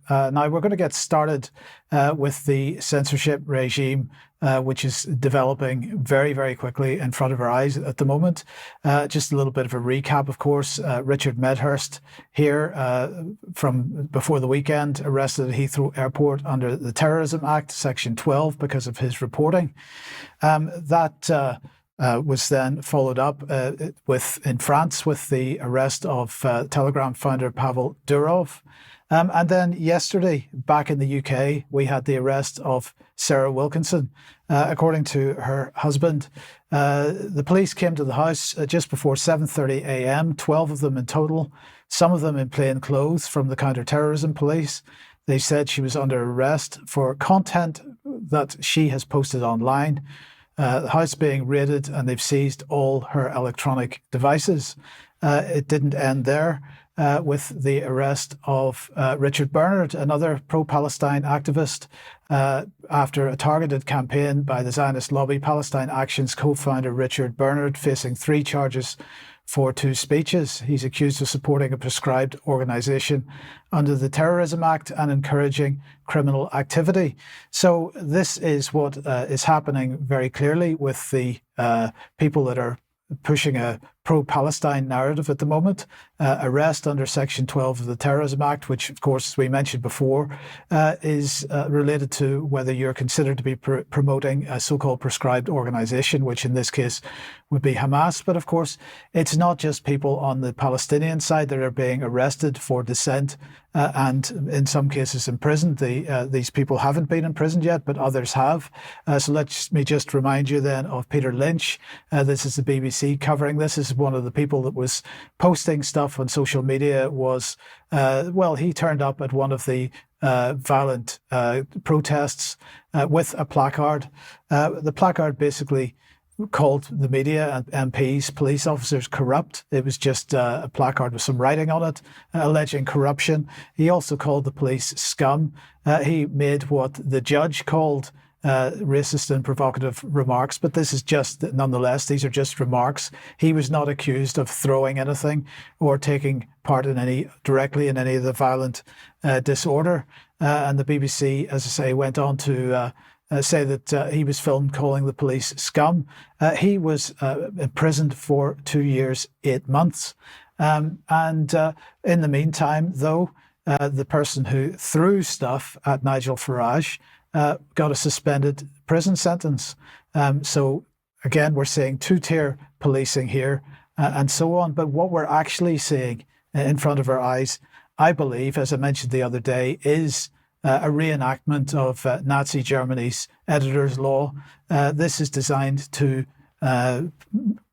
Now, we're going to get started with the censorship regime, which is developing very, very quickly in front of our eyes at the moment. Just a little bit of a recap, of course. Richard Medhurst here from before the weekend, arrested at Heathrow Airport under the Terrorism Act, Section 12, because of his reporting. That was then followed up in France with the arrest of Telegram founder Pavel Durov. And then yesterday, back in the UK, we had the arrest of Sarah Wilkinson. According to her husband, the police came to the house just before 7:30 a.m., 12 of them in total, some of them in plain clothes from the counter-terrorism police. They said she was under arrest for content that she has posted online. The house being raided, and they've seized all her electronic devices. It didn't end there with the arrest of Richard Bernard, another pro-Palestine activist, after a targeted campaign by the Zionist lobby. Palestine Action's co-founder Richard Bernard facing 3 charges for 2 speeches. He's accused of supporting a proscribed organisation under the Terrorism Act and encouraging criminal activity. So this is what is happening very clearly with the people that are pushing a pro-Palestine narrative at the moment. Arrest under Section 12 of the Terrorism Act, which, of course, as we mentioned before, is related to whether you're considered to be promoting a so-called proscribed organisation, which in this case would be Hamas. But of course, it's not just people on the Palestinian side that are being arrested for dissent and in some cases imprisoned. These people haven't been imprisoned yet, but others have. So let me just remind you then of Peter Lynch. This is the BBC covering this. This is one of the people that was posting stuff on social media. He turned up at one of the violent protests with a placard. The placard basically called the media and MPs, police officers, corrupt. It was just a placard with some writing on it alleging corruption. He also called the police scum. He made what the judge called racist and provocative remarks, but this is just, nonetheless, these are just remarks. He was not accused of throwing anything or taking part directly in any of the violent disorder. And the BBC, as I say, went on to say that he was filmed calling the police scum. He was imprisoned for 2 years, 8 months. And in the meantime, though, the person who threw stuff at Nigel Farage got a suspended prison sentence. So again, we're seeing 2-tier policing here and so on. But what we're actually seeing in front of our eyes, I believe, as I mentioned the other day, is a reenactment of Nazi Germany's editor's law. This is designed to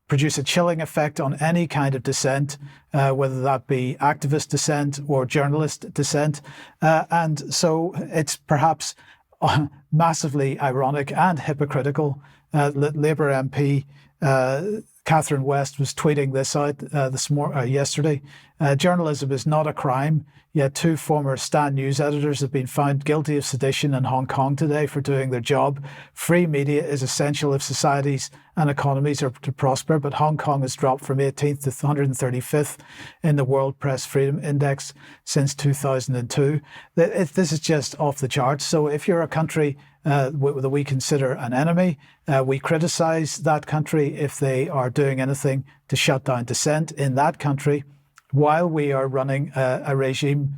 produce a chilling effect on any kind of dissent, whether that be activist dissent or journalist dissent. And so it's perhaps massively ironic and hypocritical that Labour MP Catherine West was tweeting this out yesterday. Journalism is not a crime, yet 2 former Stan News editors have been found guilty of sedition in Hong Kong today for doing their job. Free media is essential if societies and economies are to prosper, but Hong Kong has dropped from 18th to 135th in the World Press Freedom Index since 2002. This is just off the charts. So if you're a country that we consider an enemy, we criticise that country if they are doing anything to shut down dissent in that country, while we are running a regime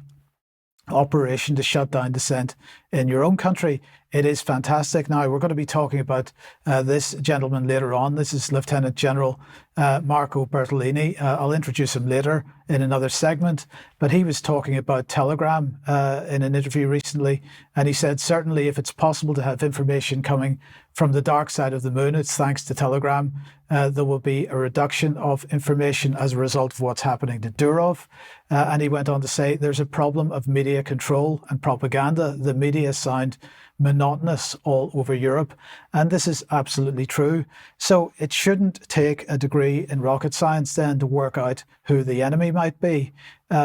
operation to shut down dissent in your own country. It is fantastic. Now, we're going to be talking about this gentleman later on. This is Lieutenant General Marco Bertolini. I'll introduce him later in another segment, but he was talking about Telegram in an interview recently, and he said, certainly if it's possible to have information coming from the dark side of the moon, it's thanks to Telegram. There will be a reduction of information as a result of what's happening to Durov. And he went on to say there's a problem of media control and propaganda. The media sound monotonous all over Europe. And this is absolutely true. So it shouldn't take a degree in rocket science then to work out who the enemy might be,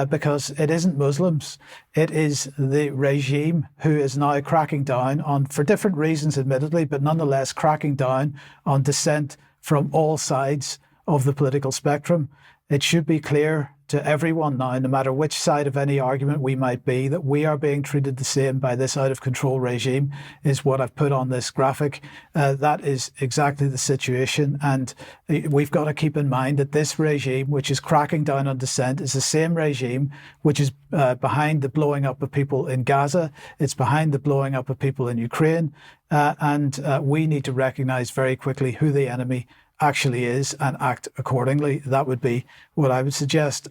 because it isn't Muslims. It is the regime who is now cracking down on, for different reasons admittedly, but nonetheless cracking down on dissent from all sides of the political spectrum. it should be clear to everyone now, no matter which side of any argument we might be, that we are being treated the same by this out of control regime, is what I've put on this graphic. That is exactly the situation. And we've got to keep in mind that this regime, which is cracking down on dissent, is the same regime which is behind the blowing up of people in Gaza. It's behind the blowing up of people in Ukraine. And we need to recognize very quickly who the enemy actually is and act accordingly. That would be what I would suggest.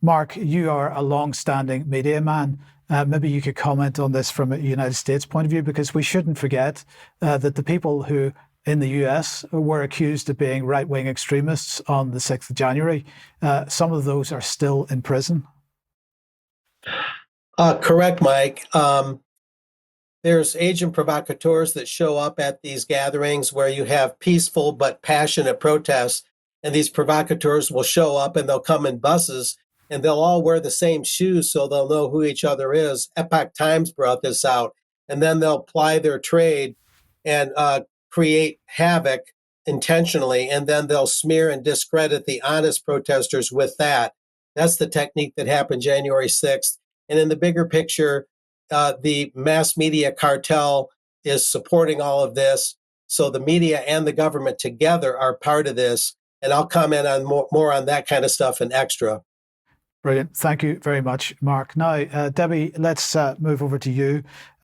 Mark, you are a long-standing media man. Maybe you could comment on this from a United States point of view, because we shouldn't forget that the people who in the US were accused of being right-wing extremists on the 6th of January, some of those are still in prison. Correct, Mike. There's agent provocateurs that show up at these gatherings where you have peaceful but passionate protests, and these provocateurs will show up and they'll come in buses and they'll all wear the same shoes so they'll know who each other is. Epoch Times brought this out, and then they'll ply their trade and create havoc intentionally, and then they'll smear and discredit the honest protesters with that. That's the technique that happened January 6th. And in the bigger picture, the mass media cartel is supporting all of this. So the media and the government together are part of this. And I'll comment on more on that kind of stuff in extra. Brilliant. Thank you very much, Mark. Now, Debbie, let's move over to you.